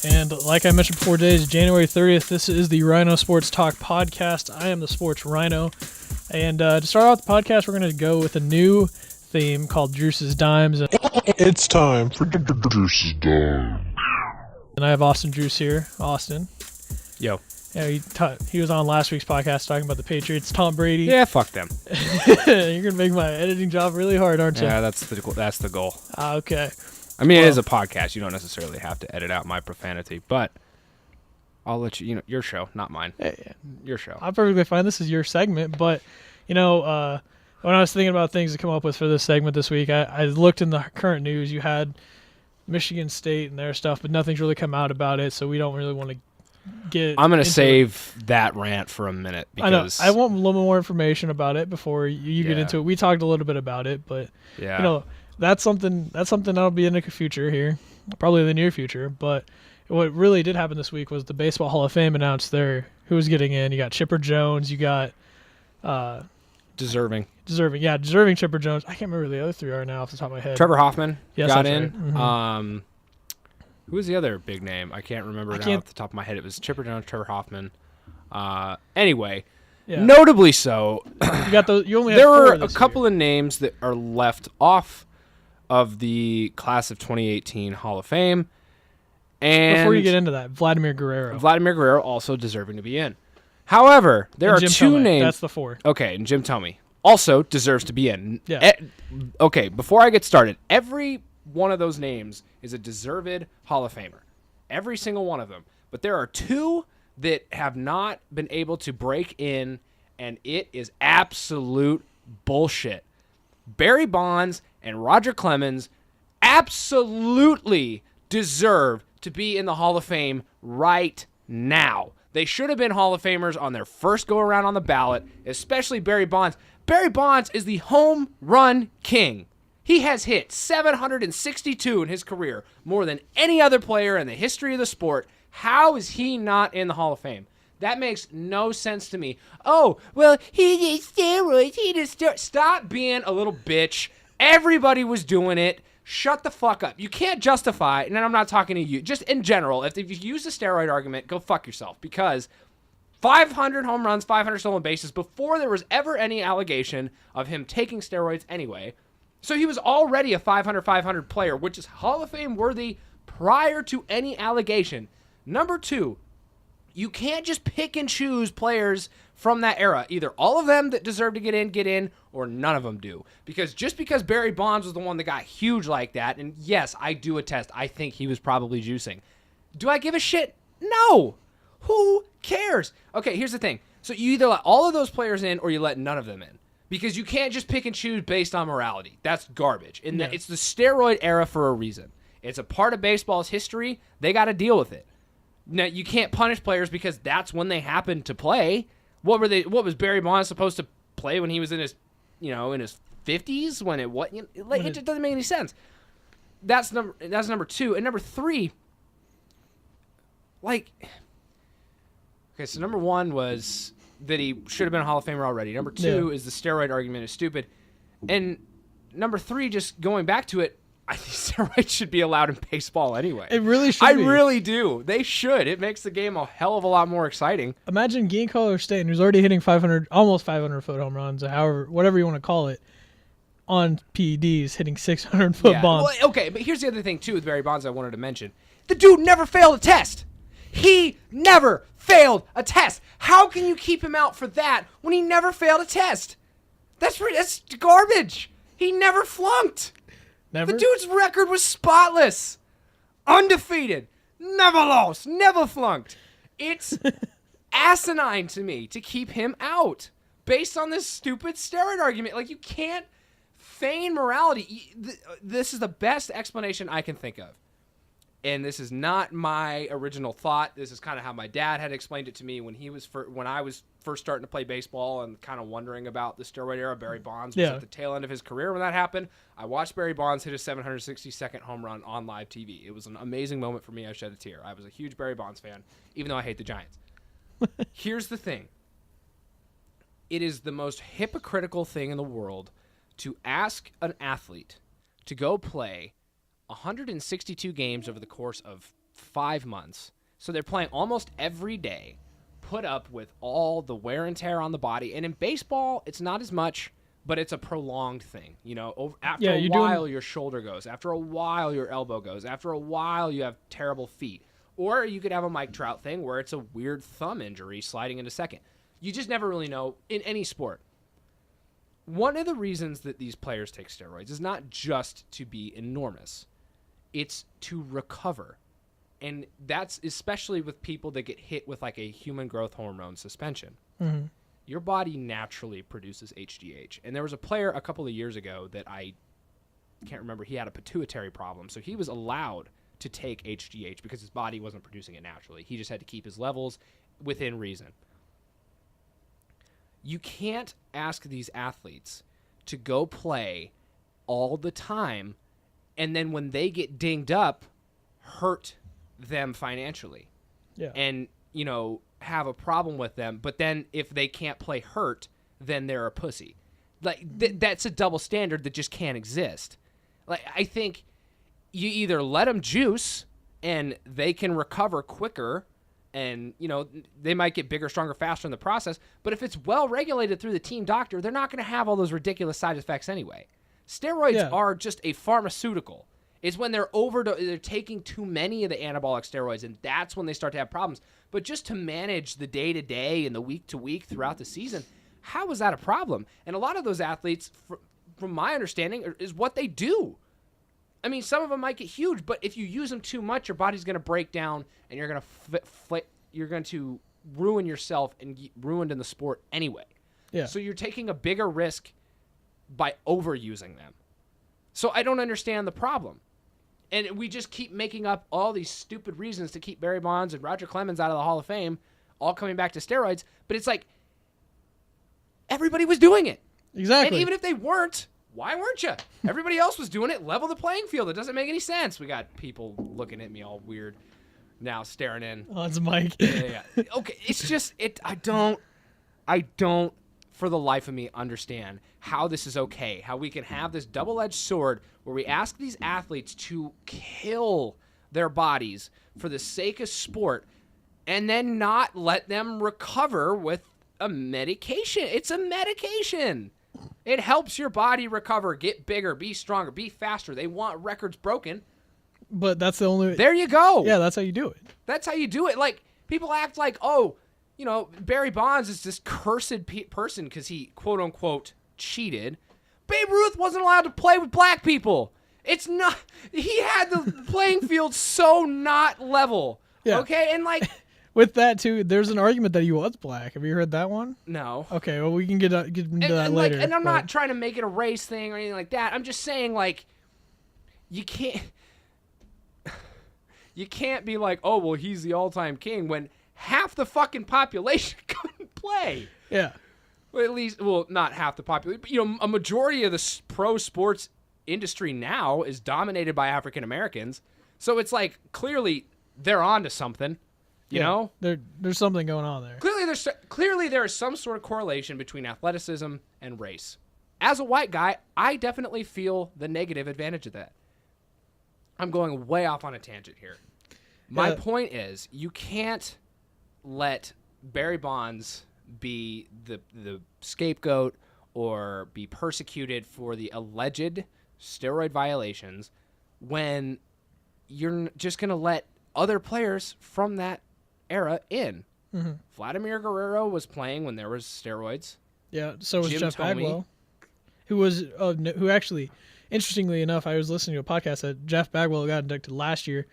And like I mentioned before, today is January 30th. This is the Ryno Sports Talk Podcast. I am the Sports Ryno. And to start off the podcast, we're going to go with a new theme called Druse's Dimes. It's time for Druse's Dimes. And I have Austin Druse here. Austin. Yo. Yeah, he was on last week's podcast talking about the Patriots. Tom Brady. Yeah, fuck them. You're going to make my editing job really hard, aren't you? Yeah, that's the goal. Okay. I mean, it is a podcast. You don't necessarily have to edit out my profanity, but I'll let you, your show, not mine. Hey, your show. I'm perfectly fine. This is your segment, but, when I was thinking about things to come up with for this segment this week, I looked in the current news. You had Michigan State and their stuff, but nothing's really come out about it, so we don't really want to get I'm going to save that rant for a minute. Because I want a little more information about it before you get into it. We talked a little bit about it, but, that's something that'll be in the future here, probably in the near future. But what really did happen this week was the Baseball Hall of Fame announced who was getting in. You got Chipper Jones. You got deserving Chipper Jones. I can't remember who the other three are now off the top of my head. Trevor Hoffman got in. Right. Mm-hmm. Who was the other big name? I can't remember now off the top of my head. It was Chipper Jones, Trevor Hoffman. Anyway. Yeah. Notably so, there were a couple of names that are left off of the class of 2018 Hall of Fame. And before you get into that, Vladimir Guerrero also deserving to be in. However, there are two names. That's the four. Okay, and Jim Thome also deserves to be in. Yeah. Okay, before I get started, every one of those names is a deserved Hall of Famer. Every single one of them. But there are two that have not been able to break in, and it is absolute bullshit. Barry Bonds and Roger Clemens absolutely deserve to be in the Hall of Fame right now. They should have been Hall of Famers on their first go-around on the ballot, especially Barry Bonds. Barry Bonds is the home run king. He has hit 762 in his career, more than any other player in the history of the sport. How is he not in the Hall of Fame? That makes no sense to me. Oh, well, he did steroids. Stop being a little bitch. Everybody was doing it. Shut the fuck up. You can't justify, and I'm not talking to you, just in general, if you use the steroid argument, go fuck yourself. Because 500 home runs, 500 stolen bases, before there was ever any allegation of him taking steroids anyway. So he was already a 500 player, which is Hall of Fame worthy prior to any allegation. Number two, you can't just pick and choose players from that era. Either all of them that deserve to get in, or none of them do. Because just because Barry Bonds was the one that got huge like that, and yes, I do attest, I think he was probably juicing. Do I give a shit? No. Who cares? Okay, here's the thing. So you either let all of those players in, or you let none of them in. Because you can't just pick and choose based on morality. That's garbage. And it's the steroid era for a reason. It's a part of baseball's history. They got to deal with it. Now, you can't punish players because that's when they happened to play. What was Barry Bonds supposed to play when he was in his 50s? When it just doesn't make any sense. That's number two. And number three, okay, so number one was that he should have been a Hall of Famer already. Number two is the steroid argument is stupid. And number three, just going back to it, I think steroids should be allowed in baseball anyway. It really should I really do. They should. It makes the game a hell of a lot more exciting. Imagine Giancarlo Stanton, who's already hitting almost 500-foot home runs, or whatever you want to call it, on PEDs, hitting 600-foot bombs. Well, okay, but here's the other thing, too, with Barry Bonds I wanted to mention. The dude never failed a test. He never failed a test. How can you keep him out for that when he never failed a test? That's garbage. He never flunked. Never? The dude's record was spotless. Undefeated. Never lost. Never flunked. It's asinine to me to keep him out based on this stupid steroid argument. Like, you can't feign morality. This is the best explanation I can think of. And this is not my original thought. This is kind of how my dad had explained it to me when I was first starting to play baseball and kind of wondering about the steroid era. Barry Bonds was at the tail end of his career when that happened. I watched Barry Bonds hit his 762nd home run on live TV. It was an amazing moment for me. I shed a tear. I was a huge Barry Bonds fan, even though I hate the Giants. Here's the thing. It is the most hypocritical thing in the world to ask an athlete to go play 162 games over the course of 5 months. So they're playing almost every day, put up with all the wear and tear on the body. And in baseball, it's not as much, but it's a prolonged thing. After a while, your shoulder goes. After a while, your elbow goes. After a while, you have terrible feet. Or you could have a Mike Trout thing where it's a weird thumb injury sliding into second. You just never really know in any sport. One of the reasons that these players take steroids is not just to be enormous. It's to recover. And that's especially with people that get hit with like a human growth hormone suspension. Mm-hmm. Your body naturally produces HGH. And there was a player a couple of years ago that I can't remember. He had a pituitary problem. So he was allowed to take HGH because his body wasn't producing it naturally. He just had to keep his levels within reason. You can't ask these athletes to go play all the time and then when they get dinged up, hurt them financially. Yeah. And, have a problem with them. But then if they can't play hurt, then they're a pussy. Like, that's a double standard that just can't exist. Like, I think you either let them juice and they can recover quicker and, they might get bigger, stronger, faster in the process. But if it's well regulated through the team doctor, they're not going to have all those ridiculous side effects anyway. Steroids are just a pharmaceutical. It's when they're taking too many of the anabolic steroids, and that's when they start to have problems. But just to manage the day-to-day and the week-to-week throughout the season, how is that a problem? And a lot of those athletes, from my understanding, is what they do. I mean, some of them might get huge, but if you use them too much, your body's going to break down, and you're going to ruin yourself and get ruined in the sport anyway. Yeah. So you're taking a bigger risk by overusing them. So I don't understand the problem. And we just keep making up all these stupid reasons to keep Barry Bonds and Roger Clemens out of the Hall of Fame, all coming back to steroids. But it's like everybody was doing it. Exactly. And even if they weren't, why weren't you? Everybody else was doing it. Level the playing field. It doesn't make any sense. We got people looking at me all weird now, staring in. Oh, it's Mike. Yeah. Okay. It's just I don't for the life of me understand how this is okay, how we can have this double-edged sword where we ask these athletes to kill their bodies for the sake of sport and then not let them recover with a medication. It's a medication. It helps your body recover, get bigger, be stronger, be faster. They want records broken. But that's the only... There you go. Yeah, that's how you do it. That's how you do it. Like, people act like, Barry Bonds is this cursed person because he, quote-unquote, cheated. Babe Ruth wasn't allowed to play with black people. It's not... He had the playing field so not level. Yeah. Okay? And, like... With that, too, there's an argument that he was black. Have you heard that one? No. Okay, well, we can get into that later. And I'm not trying to make it a race thing or anything like that. I'm just saying, like, you can't be like, oh, well, he's the all-time king when half the fucking population couldn't play. Yeah. Well, at least, not half the population, but, a majority of the pro sports industry now is dominated by African Americans. So it's like, clearly, they're on to something. You know? There's something going on there. Clearly there is some sort of correlation between athleticism and race. As a white guy, I definitely feel the negative advantage of that. I'm going way off on a tangent here. My point is, you can't let Barry Bonds be the scapegoat or be persecuted for the alleged steroid violations when you're just going to let other players from that era in. Mm-hmm. Vladimir Guerrero was playing when there was steroids. Yeah, so was Jeff Bagwell, who actually, interestingly enough, I was listening to a podcast that Jeff Bagwell got inducted last year,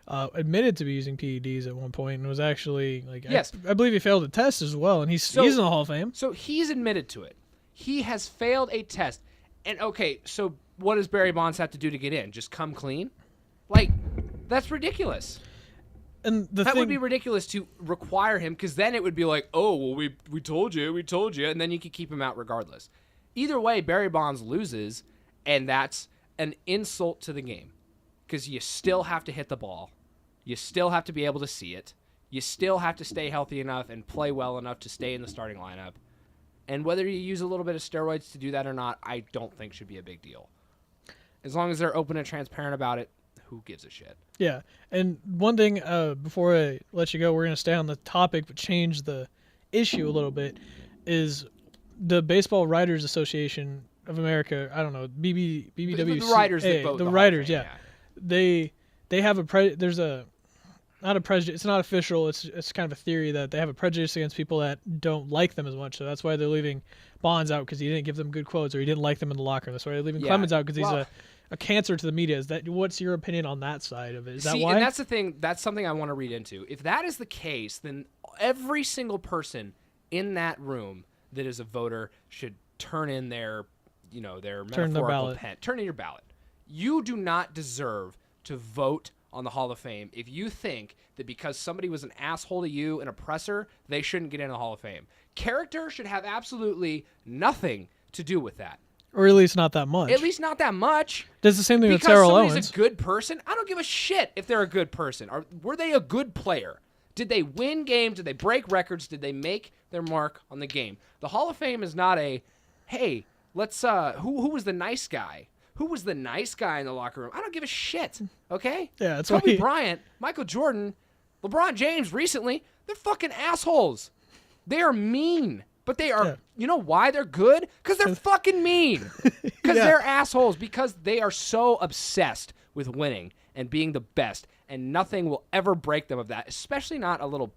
admitted to be using PEDs at one point, and was actually like, yes, I believe he failed a test as well, and he's in the Hall of Fame. So he's admitted to it. He has failed a test, and okay, so what does Barry Bonds have to do to get in? Just come clean? Like, that's ridiculous. And that would be ridiculous to require him, because then it would be like, oh, well, we told you, and then you could keep him out regardless. Either way, Barry Bonds loses, and that's an insult to the game, because you still have to hit the ball. You still have to be able to see it. You still have to stay healthy enough and play well enough to stay in the starting lineup. And whether you use a little bit of steroids to do that or not, I don't think should be a big deal. As long as they're open and transparent about it, who gives a shit? Yeah, and one thing before I let you go, we're gonna stay on the topic but change the issue a little bit. Is the Baseball Writers Association of America? I don't know, BBWC. The writers that vote. The Hall writers, of Fame, yeah. They have there's a not a prejudice. It's not official. It's kind of a theory that they have a prejudice against people that don't like them as much. So that's why they're leaving Bonds out, because he didn't give them good quotes, or he didn't like them in the locker room. That's why they're leaving Clemens out, because he's a cancer to the media. What's your opinion on that side of it? Is that why? And that's the thing. That's something I want to read into. If that is the case, then every single person in that room that is a voter should turn in their metaphorical pen. Turn in your ballot. You do not deserve to vote on the Hall of Fame if you think that because somebody was an asshole to you, an oppressor, they shouldn't get in the Hall of Fame. Character should have absolutely nothing to do with that. Or at least not that much. At least not that much. Does the same thing with Terrell Owens. Because somebody's a good person, I don't give a shit if they're a good person. Were they a good player? Did they win games? Did they break records? Did they make their mark on the game? The Hall of Fame is not a, hey, let's, who was the nice guy? Who was the nice guy in the locker room? I don't give a shit, okay? Yeah, that's Kobe Bryant, Michael Jordan, LeBron James recently, they're fucking assholes. They are mean, but they are, you know why they're good? Because they're fucking mean. Because they're assholes, because they are so obsessed with winning and being the best, and nothing will ever break them of that, especially not a little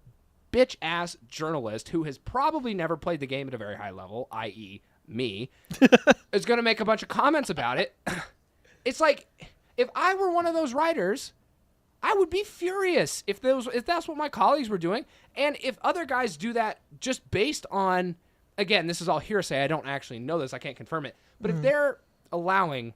bitch-ass journalist who has probably never played the game at a very high level, i.e., me, is going to make a bunch of comments about it. It's like, if I were one of those writers, I would be furious if that's what my colleagues were doing. And if other guys do that just based on, again, this is all hearsay, I don't actually know this, I can't confirm it, but if they're allowing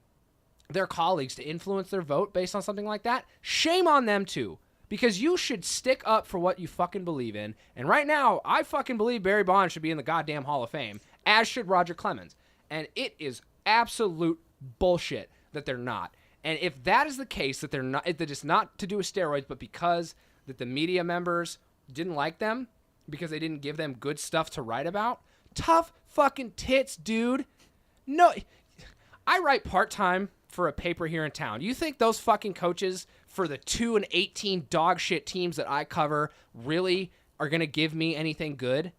their colleagues to influence their vote based on something like that, shame on them too. Because you should stick up for what you fucking believe in. And right now, I fucking believe Barry Bonds should be in the goddamn Hall of Fame, as should Roger Clemens. And it is absolute bullshit that they're not. And if that is the case, that they're not, that it's not to do with steroids, but because that the media members didn't like them, because they didn't give them good stuff to write about, tough fucking tits, dude. No, I write part-time for a paper here in town. You think those fucking coaches for the 2-18 dog shit teams that I cover really are going to give me anything good?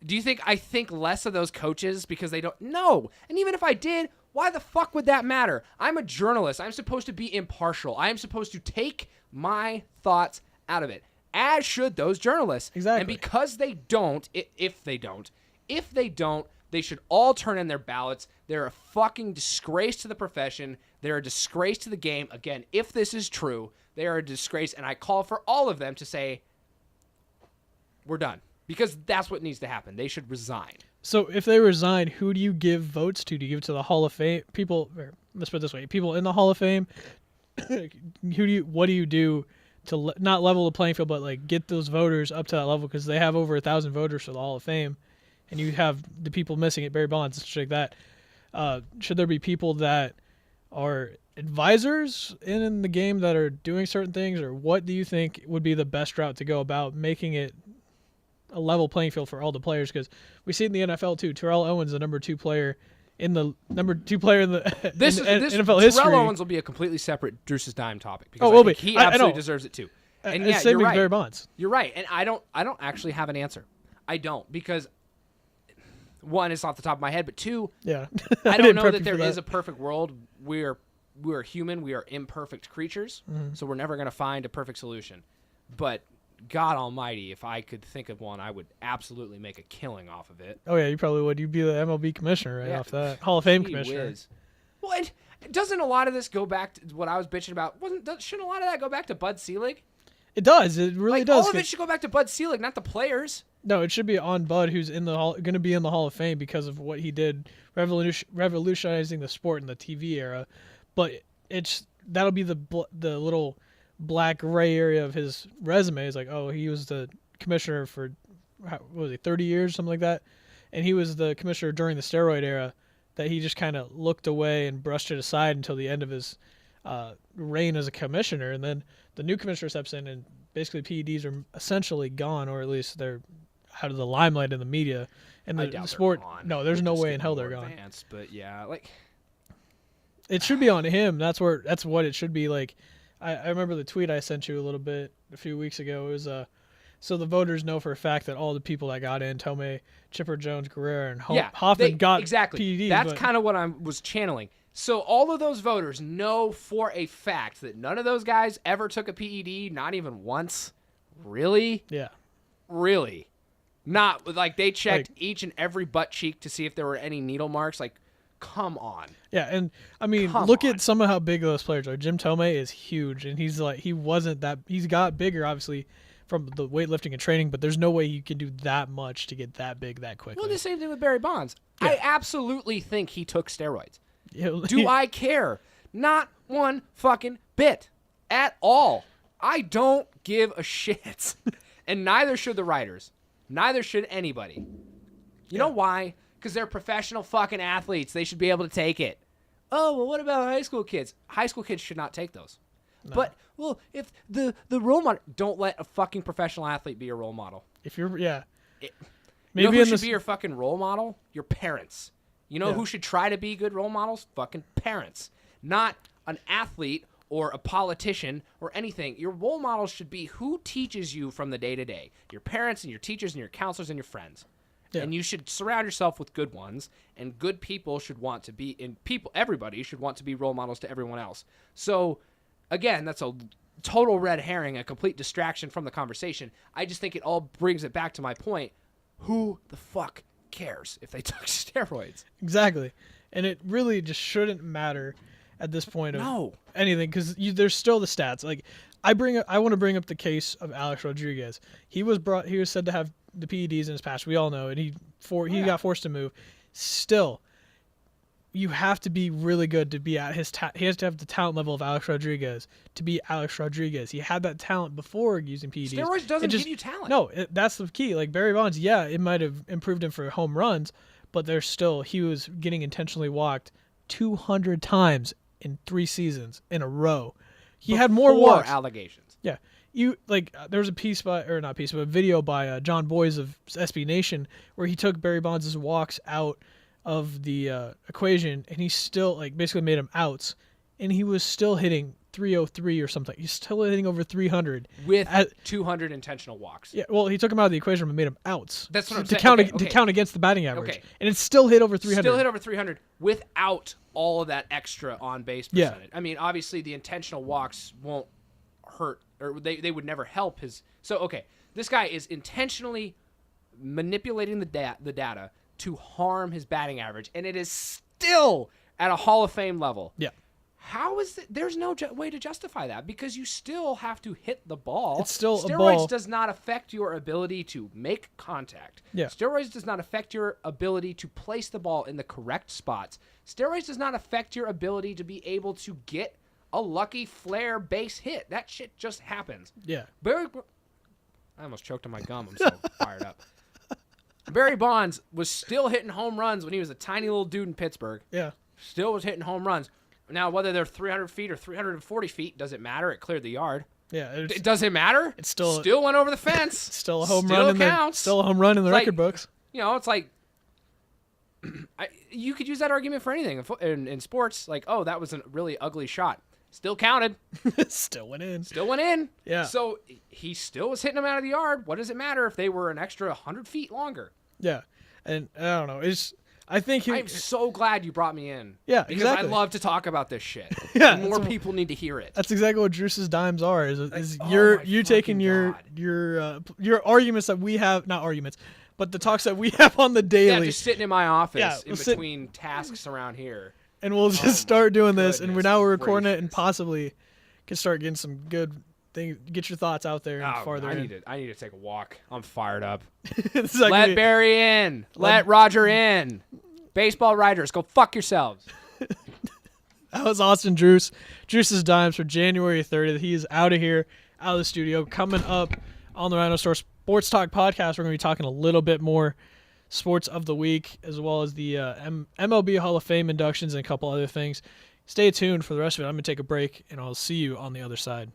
Do you think I think less of those coaches because they don't? No. And even if I did, why the fuck would that matter? I'm a journalist. I'm supposed to be impartial. I am supposed to take my thoughts out of it, as should those journalists. Exactly. And because they don't, if they don't, they should all turn in their ballots. They're a fucking disgrace to the profession. They're a disgrace to the game. Again, if this is true, they are a disgrace, and I call for all of them to say, we're done. Because that's what needs to happen. They should resign. So if they resign, who do you give votes to? Do you give it to the Hall of Fame people? Let's put it this way: people in the Hall of Fame. What do you do to not level the playing field, but like get those voters up to that level? Because they have over 1,000 voters for the Hall of Fame, and you have the people missing it, Barry Bonds, stuff like that. Should there be people that are advisors in the game that are doing certain things, or what do you think would be the best route to go about making it a level playing field for all the players? Because we see it in the NFL too. Terrell Owens, the number 2 player in the NFL history. Terrell Owens will be a completely separate Druse's dime topic because will be. He absolutely deserves it too. And yeah, same you're with right. Barry Bonds. You're right, and I don't actually have an answer. I don't, because one, it's off the top of my head, but two, I don't know that there is a perfect world. We're human. We are imperfect creatures, so we're never going to find a perfect solution. But God almighty, if I could think of one, I would absolutely make a killing off of it. Oh, yeah, you probably would. You'd be the MLB commissioner off that. Hall of Fame commissioner. Well, and doesn't a lot of this go back to what I was bitching about? Shouldn't a lot of that go back to Bud Selig? It does. It really does. All of it should go back to Bud Selig, not the players. No, it should be on Bud, who's going to be in the Hall of Fame because of what he did, revolutionizing the sport in the TV era. But that'll be the little black gray area of his resume. Is like, oh, he was the commissioner for, what was he, 30 years, something like that, and he was the commissioner during the steroid era. That he just kind of looked away and brushed it aside until the end of his reign as a commissioner, and then the new commissioner steps in, and basically PEDs are essentially gone, or at least they're out of the limelight in the media and the sport. No, there's no way in hell they're gone. But yeah, like it should be on him. That's what it should be like. I remember the tweet I sent you a few weeks ago. It was so the voters know for a fact that all the people that got in, Tomei, Chipper Jones, Guerrero, and Hoffman got PEDs. That's kind of what I was channeling. So all of those voters know for a fact that none of those guys ever took a PED, not even once. Really? Yeah. Really? Not like they checked each and every butt cheek to see if there were any needle marks. Like, come on. Yeah, and I mean, look at some of how big those players are. Jim Tomei is huge, and he's got bigger, obviously, from the weightlifting and training, but there's no way you can do that much to get that big that quickly. Well, the same thing with Barry Bonds. Yeah. I absolutely think he took steroids. Yeah. Do I care? Not one fucking bit. At all. I don't give a shit. And neither should the writers. Neither should anybody. You know why? Because they're professional fucking athletes. They should be able to take it. Oh, well, what about high school kids? High school kids should not take those. No. But, well, if the role model... Don't let a fucking professional athlete be your role model. If you're... Yeah. You know who should be your fucking role model? Your parents. You know who should try to be good role models? Fucking parents. Not an athlete or a politician or anything. Your role models should be who teaches you from the day to day. Your parents and your teachers and your counselors and your friends. Yeah. And you should surround yourself with good ones, and good people should want to be everybody should want to be role models to everyone else. So again, that's a total red herring, a complete distraction from the conversation. I just think it all brings it back to my point. Who the fuck cares if they took steroids? Exactly. And it really just shouldn't matter at this point of anything, because there's still the stats. Like I want to bring up the case of Alex Rodriguez. He was said to have the PEDs in his past. We all know, and he got forced to move. Still, you have to be really good to be at his. He has to have the talent level of Alex Rodriguez to be Alex Rodriguez. He had that talent before using PEDs. Steroids doesn't give you talent. No, that's the key. Like Barry Bonds, it might have improved him for home runs, but he was getting intentionally walked 200 times in 3 seasons in a row. He had more walks. Allegations. Yeah. There was a video by John Boys of SB Nation where he took Barry Bonds' walks out of the equation, and he still basically made him outs, and he was still hitting 303 or something. He's still hitting over 300 with 200 intentional walks. Yeah, well, he took him out of the equation and made him outs. That's what I'm saying. To count against the batting average. Okay. And it still hit over 300. Still hit over 300 without all of that extra on base percentage. Yeah. I mean, obviously the intentional walks won't hurt, or they would never help his. So okay, this guy is intentionally manipulating the data to harm his batting average, and it is still at a Hall of Fame level. Yeah. How is it? There's no way to justify that, because you still have to hit the ball. It's still Steroids a ball. Does not affect your ability to make contact. Yeah. Steroids does not affect your ability to place the ball in the correct spots. Steroids does not affect your ability to be able to get a lucky flare base hit. That shit just happens. Yeah. I almost choked on my gum. I'm so fired up. Barry Bonds was still hitting home runs when he was a tiny little dude in Pittsburgh. Yeah. Still was hitting home runs. Now, whether they're 300 feet or 340 feet, doesn't matter. It cleared the yard. Yeah. It doesn't matter. It's still went over the fence. Still a home run. Still a home run in the record books. You know, it's like you could use that argument for anything in sports. Like, oh, that was a really ugly shot. Still counted. Still went in. Still went in. Yeah. So he still was hitting them out of the yard. What does it matter if they were an extra 100 feet longer? Yeah. And I don't know. I'm so glad you brought me in. Yeah, because exactly. I love to talk about this shit. Yeah, and more people need to hear it. That's exactly what Druse's dimes are. You taking your arguments that we have, not arguments, but the talks that we have on the daily. Yeah, just sitting in my office in between tasks around here. And we'll just start doing this, and we're recording it, and possibly can start getting some good things. Get your thoughts out there and farther in. I need to take a walk. I'm fired up. Like Let Barry in. Let Roger in. Baseball writers, go fuck yourselves. That was Austin Druse. Druse's dimes for January 30th. He is out of here, out of the studio. Coming up on the Ryno Sports Talk Podcast, we're going to be talking a little bit more sports of the week, as well as the MLB Hall of Fame inductions and a couple other things. Stay tuned for the rest of it. I'm going to take a break, and I'll see you on the other side.